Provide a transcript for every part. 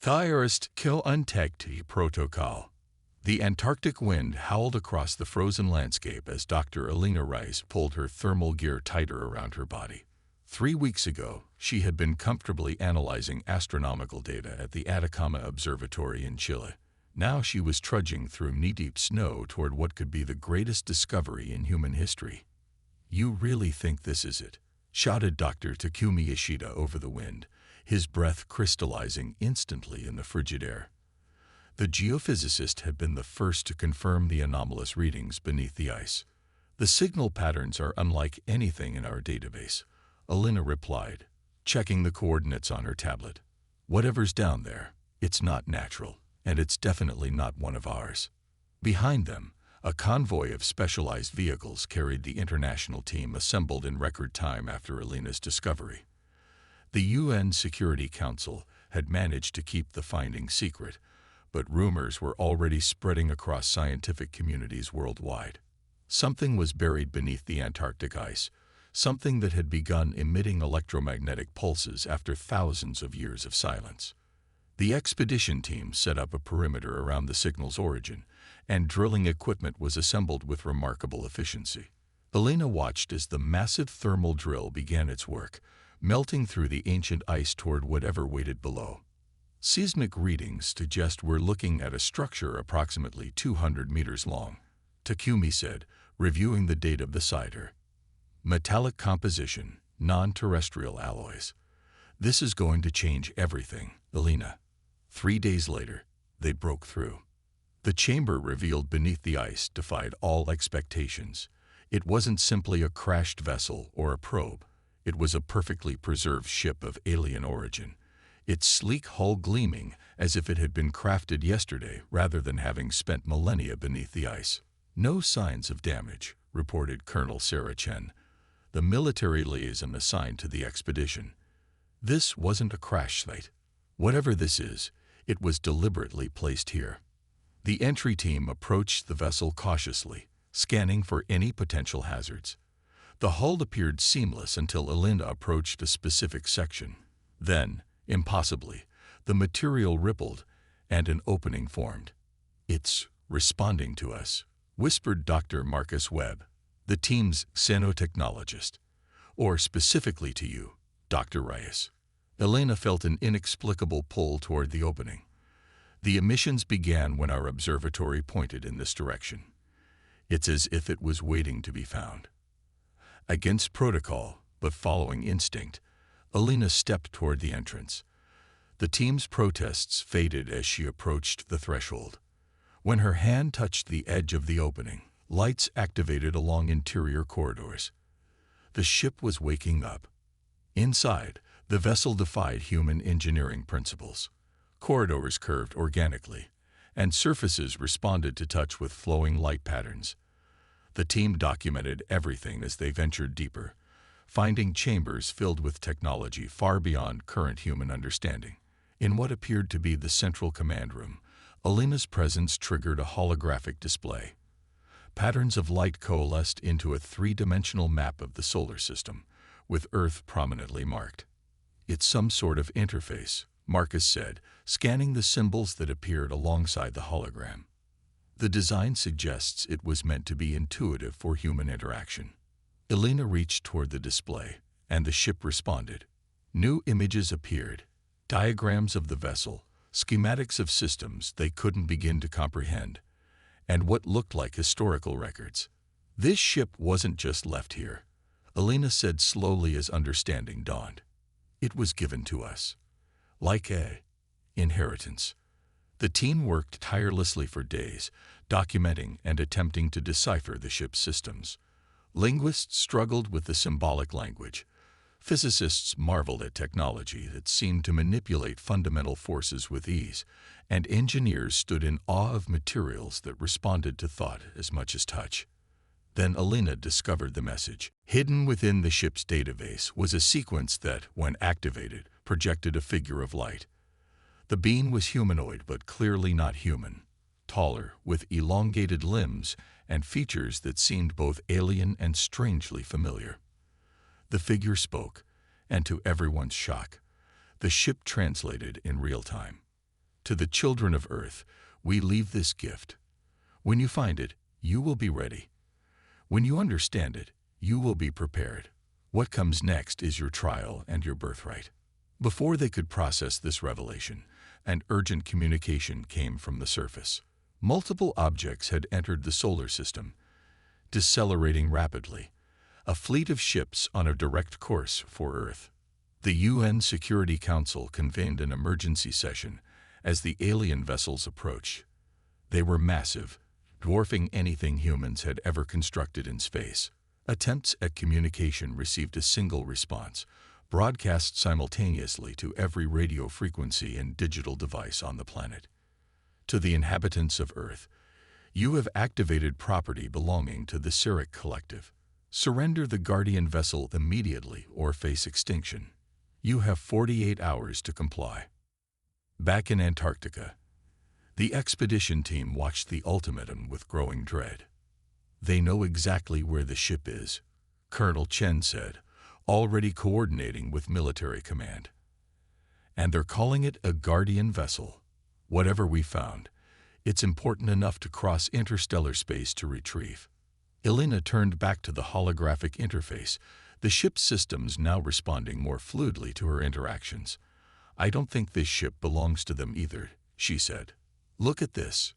Theorist kill untecti protocol. The Antarctic wind howled across the frozen landscape as Dr. Alina Rice pulled her thermal gear tighter around her body. 3 weeks ago, she had been comfortably analyzing astronomical data at the Atacama Observatory in Chile. Now she was trudging through knee-deep snow toward what could be the greatest discovery in human history. "You really think this is it?" shouted Dr. Takumi Ishida over the wind, his breath crystallizing instantly in the frigid air. The geophysicist had been the first to confirm the anomalous readings beneath the ice. "The signal patterns are unlike anything in our database," Alina replied, checking the coordinates on her tablet. "Whatever's down there, it's not natural, and it's definitely not one of ours." Behind them, a convoy of specialized vehicles carried the international team assembled in record time after Alina's discovery. The UN Security Council had managed to keep the findings secret, but rumors were already spreading across scientific communities worldwide. Something was buried beneath the Antarctic ice, something that had begun emitting electromagnetic pulses after thousands of years of silence. The expedition team set up a perimeter around the signal's origin, and drilling equipment was assembled with remarkable efficiency. Alina watched as the massive thermal drill began its work, melting through the ancient ice toward whatever waited below. Seismic readings suggest we're looking at a structure approximately 200 meters long, Takumi said, reviewing the data beside her. "Metallic composition, non-terrestrial alloys. This is going to change everything, Alina." 3 days later, they broke through. The chamber revealed beneath the ice defied all expectations. It wasn't simply a crashed vessel or a probe. It was a perfectly preserved ship of alien origin, its sleek hull gleaming as if it had been crafted yesterday rather than having spent millennia beneath the ice. "No signs of damage," reported Colonel Sarah Chen, the military liaison assigned to the expedition. "This wasn't a crash site. Whatever this is, it was deliberately placed here." The entry team approached the vessel cautiously, scanning for any potential hazards. The hull appeared seamless until Alina approached a specific section. Then, impossibly, the material rippled and an opening formed. "It's responding to us," whispered Dr. Marcus Webb, the team's xenotechnologist. "Or specifically to you, Dr. Reyes." Alina felt an inexplicable pull toward the opening. "The emissions began when our observatory pointed in this direction. It's as if it was waiting to be found." Against protocol, but following instinct, Alina stepped toward the entrance. The team's protests faded as she approached the threshold. When her hand touched the edge of the opening, lights activated along interior corridors. The ship was waking up. Inside, the vessel defied human engineering principles. Corridors curved organically, and surfaces responded to touch with flowing light patterns. The team documented everything as they ventured deeper, finding chambers filled with technology far beyond current human understanding. In what appeared to be the central command room, Alina's presence triggered a holographic display. Patterns of light coalesced into a three-dimensional map of the solar system, with Earth prominently marked. "It's some sort of interface," Marcus said, scanning the symbols that appeared alongside the hologram. "The design suggests it was meant to be intuitive for human interaction." Alina reached toward the display, and the ship responded. New images appeared, diagrams of the vessel, schematics of systems they couldn't begin to comprehend, and what looked like historical records. "This ship wasn't just left here," Alina said slowly as understanding dawned. "It was given to us. Like a inheritance." The team worked tirelessly for days, documenting and attempting to decipher the ship's systems. Linguists struggled with the symbolic language. Physicists marveled at technology that seemed to manipulate fundamental forces with ease, and engineers stood in awe of materials that responded to thought as much as touch. Then Alina discovered the message. Hidden within the ship's database was a sequence that, when activated, projected a figure of light. The being was humanoid but clearly not human, taller, with elongated limbs and features that seemed both alien and strangely familiar. The figure spoke, and to everyone's shock, the ship translated in real time. To the children of Earth, we leave this gift. When you find it, you will be ready. When you understand it, you will be prepared. What comes next is your trial and your birthright. Before they could process this revelation, an urgent communication came from the surface. Multiple objects had entered the solar system, decelerating rapidly, a fleet of ships on a direct course for Earth. The UN Security Council convened an emergency session as the alien vessels approached. They were massive, dwarfing anything humans had ever constructed in space. Attempts at communication received a single response, broadcast simultaneously to every radio frequency and digital device on the planet. To the inhabitants of Earth, you have activated property belonging to the Cyric Collective. Surrender the Guardian vessel immediately or face extinction. You have 48 hours to comply. Back in Antarctica, the expedition team watched the ultimatum with growing dread. They know exactly where the ship is, Colonel Chen said, already coordinating with military command. And they're calling it a Guardian vessel. Whatever we found, it's important enough to cross interstellar space to retrieve. Elena turned back to the holographic interface, the ship's systems now responding more fluidly to her interactions. I don't think this ship belongs to them either, she said. Look at this.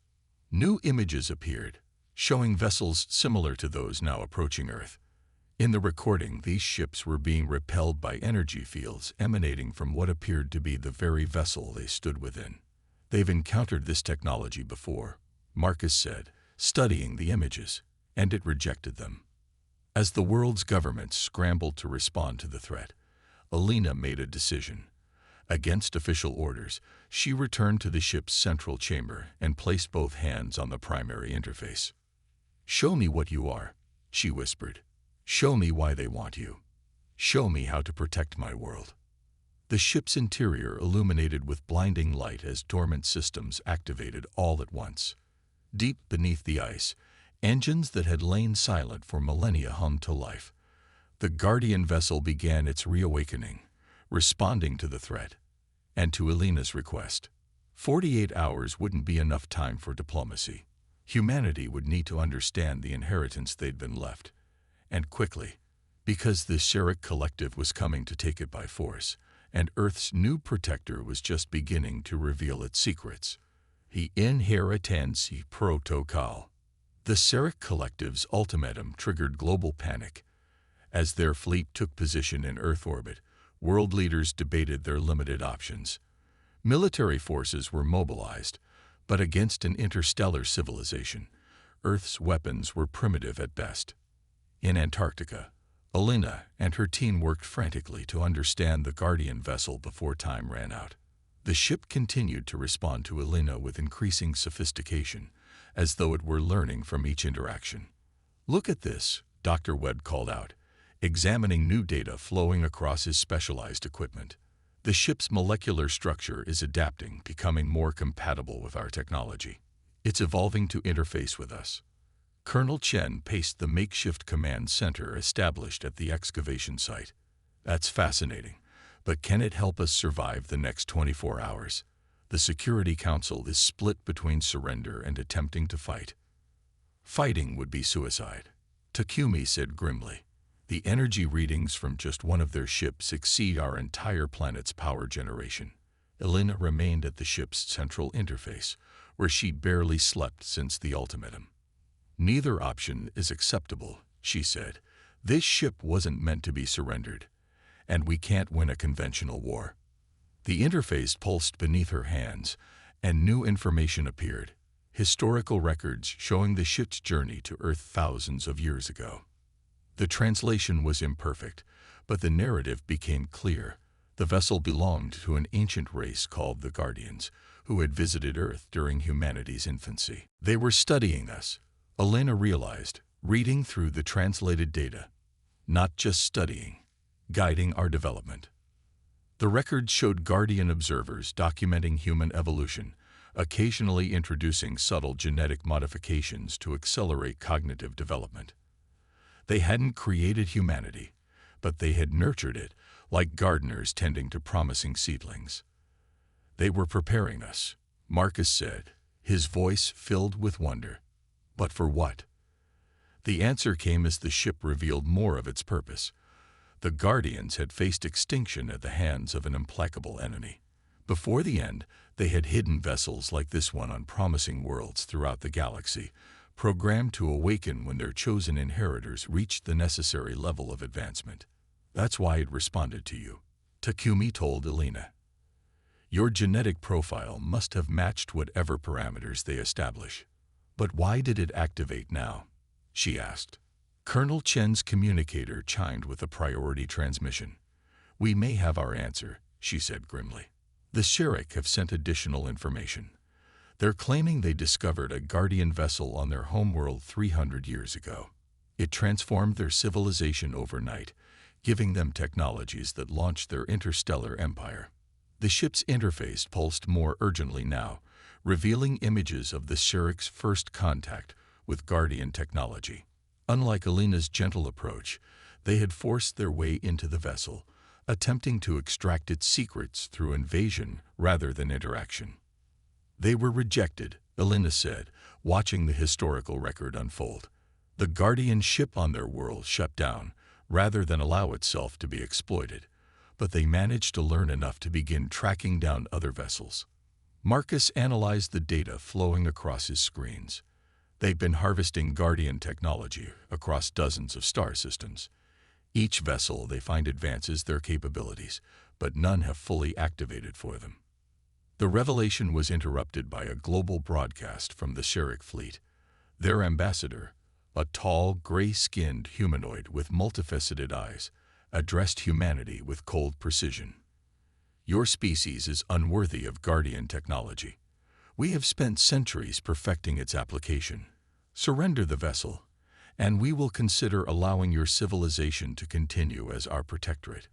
New images appeared, showing vessels similar to those now approaching Earth. In the recording, these ships were being repelled by energy fields emanating from what appeared to be the very vessel they stood within. They've encountered this technology before, Marcus said, studying the images, and it rejected them. As the world's governments scrambled to respond to the threat, Elena made a decision. Against official orders, she returned to the ship's central chamber and placed both hands on the primary interface. "Show me what you are," she whispered. "Show me why they want you. Show me how to protect my world." The ship's interior illuminated with blinding light as dormant systems activated all at once. Deep beneath the ice, engines that had lain silent for millennia hummed to life. The Guardian vessel began its reawakening, responding to the threat, and to Elena's request. 48 hours wouldn't be enough time for diplomacy. Humanity would need to understand the inheritance they'd been left, and quickly, because the Cyric Collective was coming to take it by force, and Earth's new protector was just beginning to reveal its secrets. The Ingenuity Protocol. The Cyric Collective's ultimatum triggered global panic. As their fleet took position in Earth orbit, world leaders debated their limited options. Military forces were mobilized, but against an interstellar civilization, Earth's weapons were primitive at best. In Antarctica, Elena and her team worked frantically to understand the Guardian vessel before time ran out. The ship continued to respond to Elena with increasing sophistication, as though it were learning from each interaction. "Look at this," Dr. Webb called out, examining new data flowing across his specialized equipment. "The ship's molecular structure is adapting, becoming more compatible with our technology. It's evolving to interface with us." Colonel Chen paced the makeshift command center established at the excavation site. "That's fascinating, but can it help us survive the next 24 hours? The Security Council is split between surrender and attempting to fight." "Fighting would be suicide," Takumi said grimly. "The energy readings from just one of their ships exceed our entire planet's power generation." Elena remained at the ship's central interface, where she barely slept since the ultimatum. "Neither option is acceptable," she said. "This ship wasn't meant to be surrendered, and we can't win a conventional war." The interface pulsed beneath her hands, and new information appeared, historical records showing the ship's journey to Earth thousands of years ago. The translation was imperfect, but the narrative became clear. The vessel belonged to an ancient race called the Guardians, who had visited Earth during humanity's infancy. They were studying us, Elena realized, reading through the translated data. Not just studying, guiding our development. The records showed Guardian observers documenting human evolution, occasionally introducing subtle genetic modifications to accelerate cognitive development. They hadn't created humanity, but they had nurtured it, like gardeners tending to promising seedlings. They were preparing us, Marcus said, his voice filled with wonder. But for what? The answer came as the ship revealed more of its purpose. The Guardians had faced extinction at the hands of an implacable enemy. Before the end, they had hidden vessels like this one on promising worlds throughout the galaxy, programmed to awaken when their chosen inheritors reached the necessary level of advancement. That's why it responded to you, Takumi told Elena. Your genetic profile must have matched whatever parameters they establish. But why did it activate now? She asked. Colonel Chen's communicator chimed with a priority transmission. We may have our answer, she said grimly. The Shirek have sent additional information. They're claiming they discovered a Guardian vessel on their homeworld 300 years ago. It transformed their civilization overnight, giving them technologies that launched their interstellar empire. The ship's interface pulsed more urgently now, revealing images of the Shirek's first contact with Guardian technology. Unlike Elena's gentle approach, they had forced their way into the vessel, attempting to extract its secrets through invasion rather than interaction. They were rejected, Elena said, watching the historical record unfold. The Guardian ship on their world shut down, rather than allow itself to be exploited, but they managed to learn enough to begin tracking down other vessels. Marcus analyzed the data flowing across his screens. They've been harvesting Guardian technology across dozens of star systems. Each vessel they find advances their capabilities, but none have fully activated for them. The revelation was interrupted by a global broadcast from the Shirek fleet. Their ambassador, a tall, gray-skinned humanoid with multifaceted eyes, addressed humanity with cold precision. Your species is unworthy of Guardian technology. We have spent centuries perfecting its application. Surrender the vessel, and we will consider allowing your civilization to continue as our protectorate.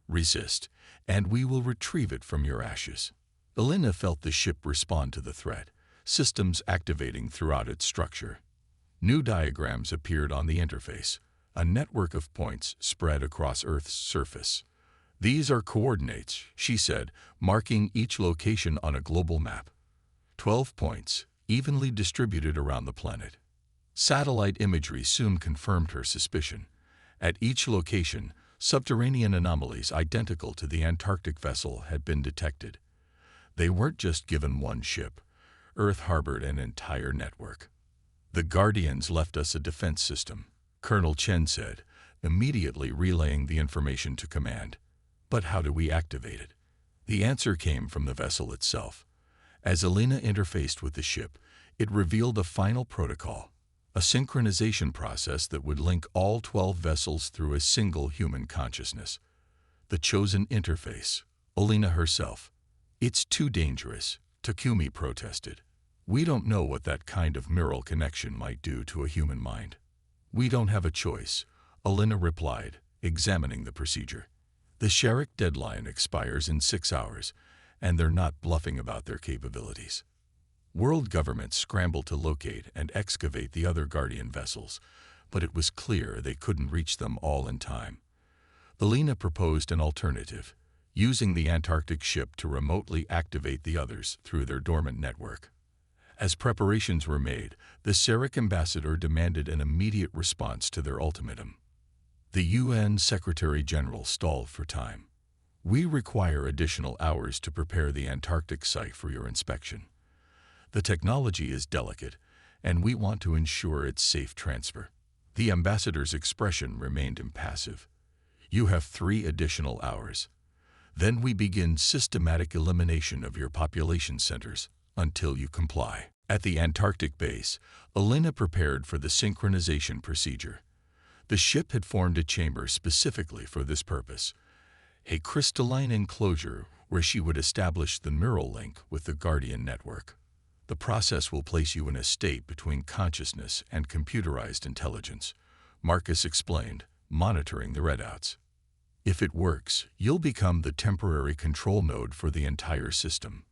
Resist, and we will retrieve it from your ashes. Elena felt the ship respond to the threat, systems activating throughout its structure. New diagrams appeared on the interface, a network of points spread across Earth's surface. These are coordinates, she said, marking each location on a global map. 12 points, evenly distributed around the planet. Satellite imagery soon confirmed her suspicion. At each location, subterranean anomalies identical to the Antarctic vessel had been detected. They weren't just given one ship. Earth harbored an entire network. The Guardians left us a defense system, Colonel Chen said, immediately relaying the information to command. But how do we activate it? The answer came from the vessel itself. As Elena interfaced with the ship, it revealed a final protocol, a synchronization process that would link all 12 vessels through a single human consciousness. The chosen interface, Elena herself. It's too dangerous, Takumi protested. We don't know what that kind of neural connection might do to a human mind. We don't have a choice, Elena replied, examining the procedure. The Shirek deadline expires in 6 hours, and they're not bluffing about their capabilities. World governments scrambled to locate and excavate the other Guardian vessels, but it was clear they couldn't reach them all in time. Elena proposed an alternative, using the Antarctic ship to remotely activate the others through their dormant network. As preparations were made, the Shirek ambassador demanded an immediate response to their ultimatum. The UN Secretary-General stalled for time. We require additional hours to prepare the Antarctic site for your inspection. The technology is delicate, and we want to ensure its safe transfer. The ambassador's expression remained impassive. You have 3 additional hours. Then we begin systematic elimination of your population centers until you comply. At the Antarctic base, Elena prepared for the synchronization procedure. The ship had formed a chamber specifically for this purpose, a crystalline enclosure where she would establish the neural link with the Guardian network. The process will place you in a state between consciousness and computerized intelligence, Marcus explained, monitoring the readouts. If it works, you'll become the temporary control node for the entire system.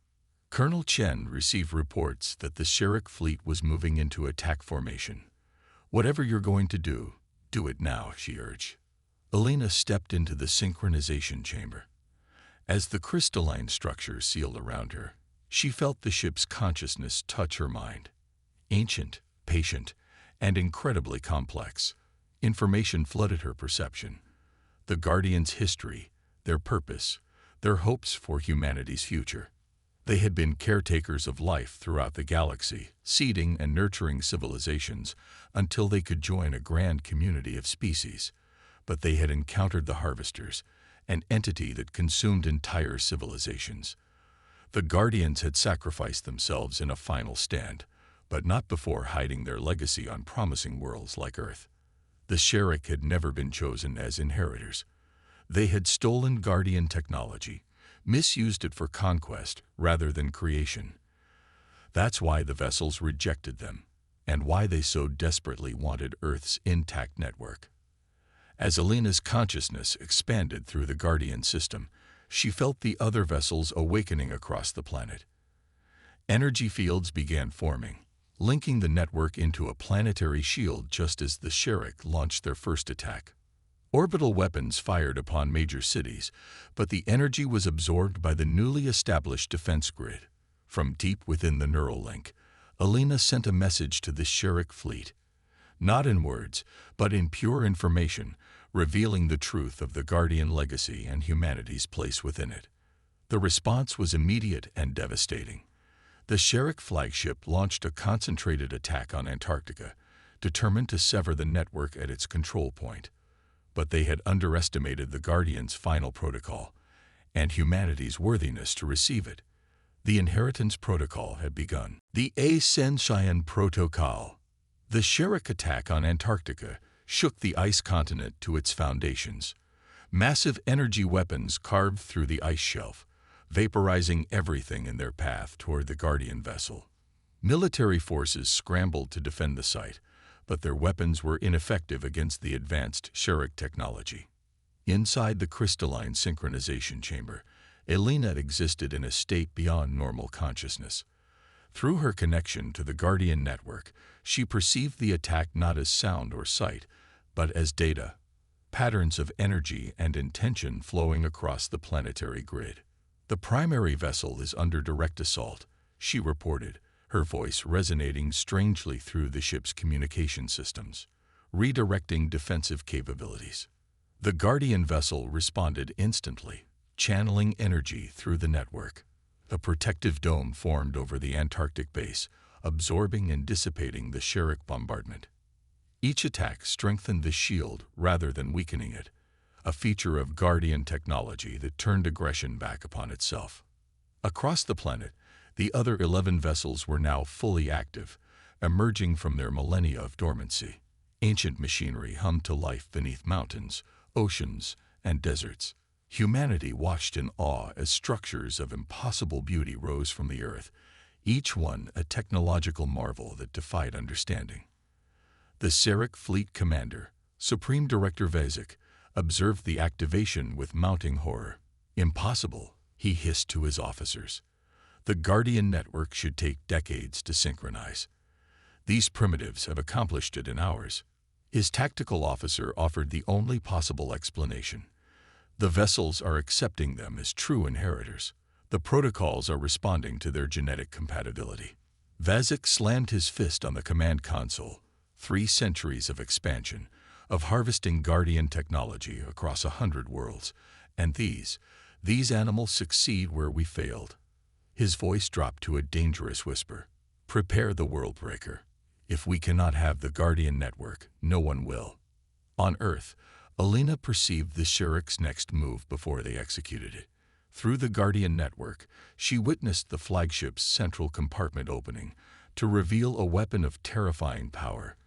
Colonel Chen received reports that the Shirek fleet was moving into attack formation. Whatever you're going to do it now, she urged. Elena stepped into the synchronization chamber. As the crystalline structure sealed around her, She felt the ship's consciousness touch her mind. Ancient, patient, and incredibly complex, information flooded her perception. The Guardians' history, their purpose, their hopes for humanity's future. They had been caretakers of life throughout the galaxy, seeding and nurturing civilizations until they could join a grand community of species. But they had encountered the Harvesters, an entity that consumed entire civilizations. The Guardians had sacrificed themselves in a final stand, but not before hiding their legacy on promising worlds like Earth. The Sherrick had never been chosen as inheritors. They had stolen Guardian technology, misused it for conquest rather than creation. That's why the vessels rejected them, and why they so desperately wanted Earth's intact network. As Alina's consciousness expanded through the Guardian system, she felt the other vessels awakening across the planet. Energy fields began forming, linking the network into a planetary shield just as the Sherrick launched their first attack. Orbital weapons fired upon major cities, but the energy was absorbed by the newly established defense grid. From deep within the neural link, Alina sent a message to the Sherrick fleet, not in words, but in pure information, revealing the truth of the Guardian legacy and humanity's place within it. The response was immediate and devastating. The Sherrick flagship launched a concentrated attack on Antarctica, determined to sever the network at its control point. But they had underestimated the Guardians' final protocol, and humanity's worthiness to receive it. The Inheritance Protocol had begun. The Ascension Protocol. The Sherrick attack on Antarctica shook the ice continent to its foundations. Massive energy weapons carved through the ice shelf, vaporizing everything in their path toward the Guardian vessel. Military forces scrambled to defend the site, but their weapons were ineffective against the advanced Sherrick technology. Inside the crystalline synchronization chamber, Alina existed in a state beyond normal consciousness. Through her connection to the Guardian network, she perceived the attack not as sound or sight, but as data, patterns of energy and intention flowing across the planetary grid. "The primary vessel is under direct assault," she reported, her voice resonating strangely through the ship's communication systems, redirecting defensive capabilities. The Guardian vessel responded instantly, channeling energy through the network. A protective dome formed over the Antarctic base, absorbing and dissipating the Sherrick bombardment. Each attack strengthened the shield rather than weakening it, a feature of Guardian technology that turned aggression back upon itself. Across the planet, the other 11 vessels were now fully active, emerging from their millennia of dormancy. Ancient machinery hummed to life beneath mountains, oceans, and deserts. Humanity watched in awe as structures of impossible beauty rose from the earth, each one a technological marvel that defied understanding. The Sherrick Fleet Commander, Supreme Director Vezek, observed the activation with mounting horror. "Impossible," he hissed to his officers. "The Guardian network should take decades to synchronize. These primitives have accomplished it in hours." His tactical officer offered the only possible explanation. "The vessels are accepting them as true inheritors. The protocols are responding to their genetic compatibility." Vezek slammed his fist on the command console. 3 centuries of expansion, of harvesting Guardian technology across 100 worlds, and these animals succeed where we failed. His voice dropped to a dangerous whisper. "Prepare the world breaker. If we cannot have the Guardian network, no one will." On Earth, Alina perceived the Sherrick's next move before they executed it. Through the Guardian network, she witnessed the flagship's central compartment opening to reveal a weapon of terrifying power.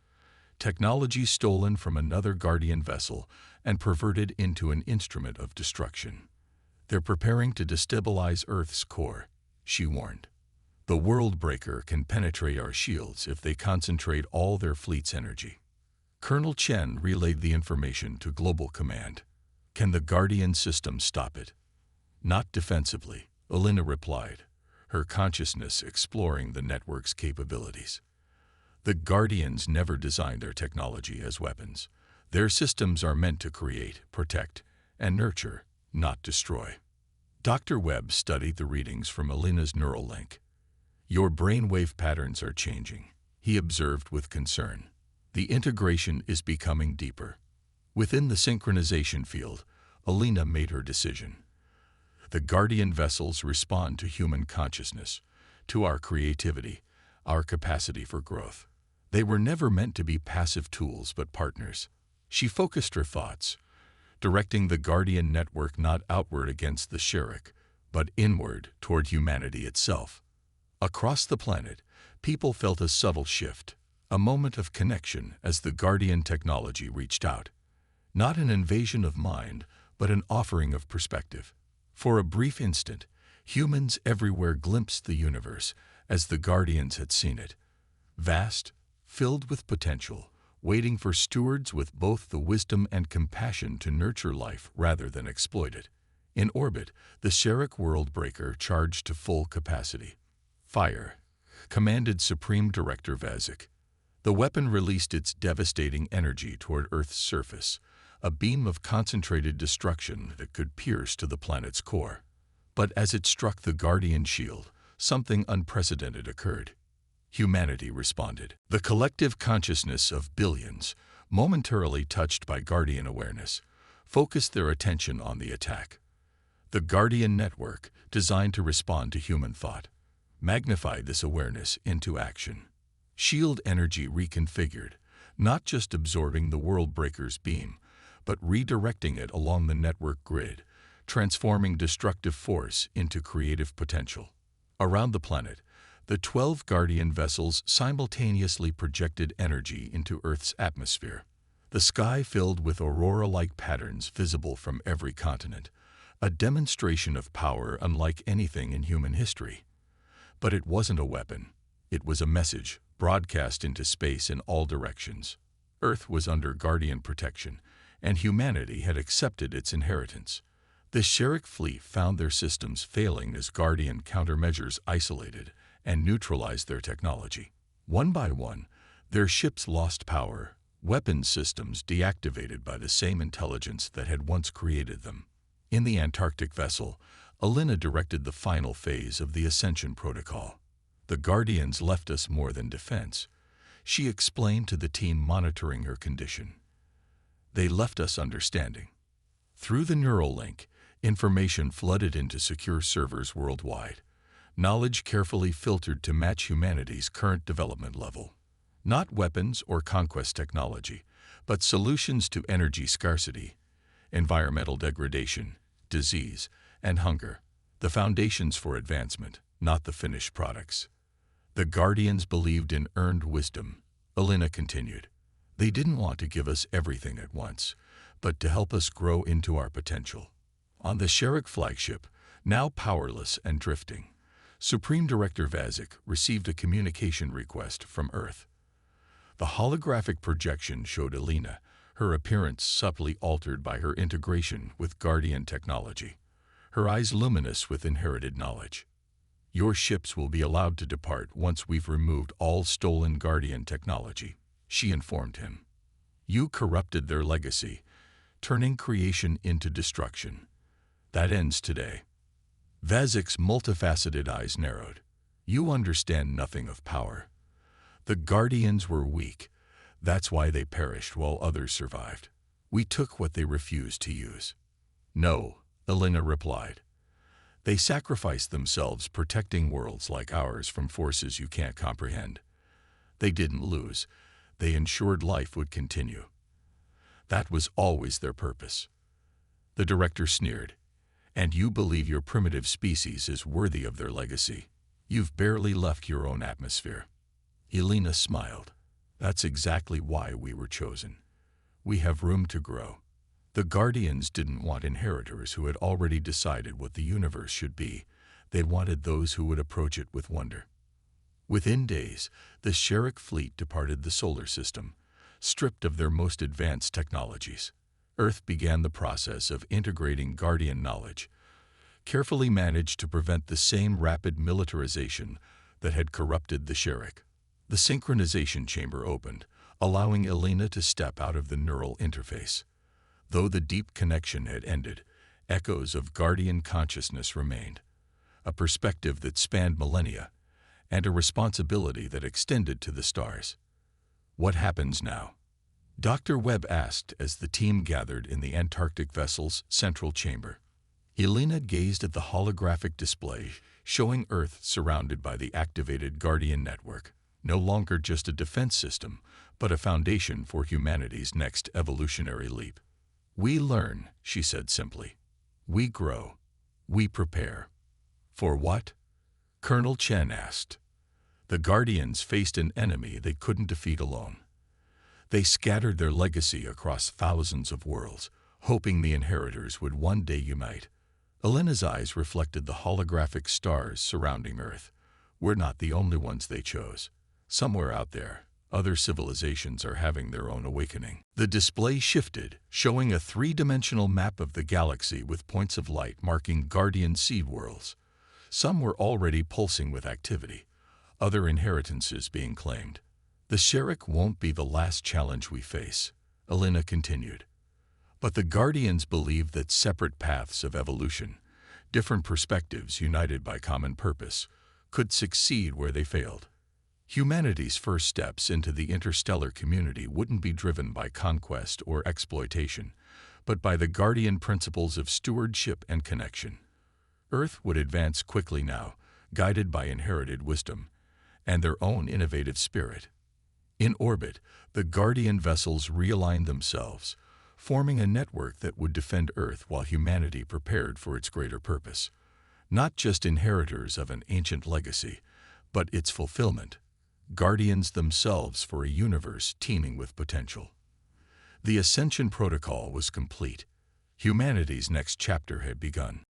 Technology stolen from another Guardian vessel and perverted into an instrument of destruction. "They're preparing to destabilize Earth's core," she warned. "The world breaker can penetrate our shields if they concentrate all their fleet's energy." Colonel Chen relayed the information to Global Command. "Can the Guardian system stop it?" "Not defensively," Alina replied, her consciousness exploring the network's capabilities. "The Guardians never designed their technology as weapons. Their systems are meant to create, protect, and nurture, not destroy." Dr. Webb studied the readings from Alina's neural link. "Your brainwave patterns are changing," he observed with concern. "The integration is becoming deeper." Within the synchronization field, Alina made her decision. The Guardian vessels respond to human consciousness, to our creativity, our capacity for growth. They were never meant to be passive tools but partners. She focused her thoughts, directing the Guardian network not outward against the Sherrick, but inward toward humanity itself. Across the planet, people felt a subtle shift, a moment of connection as the Guardian technology reached out. Not an invasion of mind, but an offering of perspective. For a brief instant, humans everywhere glimpsed the universe as the Guardians had seen it. Vast, filled with potential, waiting for stewards with both the wisdom and compassion to nurture life rather than exploit it. In orbit, the Sherrick World Breaker charged to full capacity. "Fire," commanded Supreme Director Vazik. The weapon released its devastating energy toward Earth's surface, a beam of concentrated destruction that could pierce to the planet's core. But as it struck the Guardian shield, something unprecedented occurred. Humanity responded. The collective consciousness of billions, momentarily touched by Guardian awareness, focused their attention on the attack. The Guardian network, designed to respond to human thought, magnified this awareness into action. Shield energy reconfigured, not just absorbing the World Breaker's beam, but redirecting it along the network grid, transforming destructive force into creative potential. Around the planet, the 12 Guardian vessels simultaneously projected energy into Earth's atmosphere. The sky filled with aurora-like patterns visible from every continent, a demonstration of power unlike anything in human history. But it wasn't a weapon. It was a message, broadcast into space in all directions. Earth was under Guardian protection, and humanity had accepted its inheritance. The Sherrick fleet found their systems failing as Guardian countermeasures isolated and neutralized their technology. One by one, their ships lost power, weapons systems deactivated by the same intelligence that had once created them. In the Antarctic vessel, Alina directed the final phase of the Ascension Protocol. "The Guardians left us more than defense," she explained to the team monitoring her condition. "They left us understanding." Through the neural link, information flooded into secure servers worldwide, knowledge carefully filtered to match humanity's current development level. Not weapons or conquest technology, but solutions to energy scarcity, environmental degradation, disease, and hunger, the foundations for advancement, not the finished products. "The Guardians believed in earned wisdom," Alina continued. "They didn't want to give us everything at once, but to help us grow into our potential." On the Sherrick flagship, now powerless and drifting, Supreme Director Vazik received a communication request from Earth. The holographic projection showed Alina, her appearance subtly altered by her integration with Guardian technology, her eyes luminous with inherited knowledge. "Your ships will be allowed to depart once we've removed all stolen Guardian technology," she informed him. "You corrupted their legacy, turning creation into destruction. That ends today." Vazik's multifaceted eyes narrowed. "You understand nothing of power. The Guardians were weak. That's why they perished while others survived. We took what they refused to use." "No," Alina replied. "They sacrificed themselves protecting worlds like ours from forces you can't comprehend. They didn't lose. They ensured life would continue. That was always their purpose." The director sneered. "And you believe your primitive species is worthy of their legacy? You've barely left your own atmosphere." Alina smiled. "That's exactly why we were chosen. We have room to grow." The Guardians didn't want inheritors who had already decided what the universe should be. They wanted those who would approach it with wonder. Within days, the Sherrick fleet departed the solar system, stripped of their most advanced technologies. Earth began the process of integrating Guardian knowledge, carefully managed to prevent the same rapid militarization that had corrupted the Sherrick. The synchronization chamber opened, allowing Alina to step out of the neural interface. Though the deep connection had ended, Echoes of Guardian consciousness remained, a perspective that spanned millennia, and a responsibility that extended to the stars. What happens now? Dr. Webb asked as the team gathered in the Antarctic vessel's central chamber. Elena gazed at the holographic display, showing Earth surrounded by the activated Guardian network, no longer just a defense system, but a foundation for humanity's next evolutionary leap. We learn, she said simply. We grow. We prepare. For what? Colonel Chen asked. The Guardians faced an enemy they couldn't defeat alone. They scattered their legacy across thousands of worlds, hoping the inheritors would one day unite. Elena's eyes reflected the holographic stars surrounding Earth. We're not the only ones they chose. Somewhere out there, other civilizations are having their own awakening. The display shifted, showing a three-dimensional map of the galaxy with points of light marking Guardian seed worlds. Some were already pulsing with activity, other inheritances being claimed. The Sherik won't be the last challenge we face, Elena continued. But the Guardians believe that separate paths of evolution, different perspectives united by common purpose, could succeed where they failed. Humanity's first steps into the interstellar community wouldn't be driven by conquest or exploitation, but by the Guardian principles of stewardship and connection. Earth would advance quickly now, guided by inherited wisdom and their own innovative spirit. In orbit, the Guardian vessels realigned themselves, forming a network that would defend Earth while humanity prepared for its greater purpose. Not just inheritors of an ancient legacy, but its fulfillment. Guardians themselves for a universe teeming with potential. The Ascension Protocol was complete. Humanity's next chapter had begun.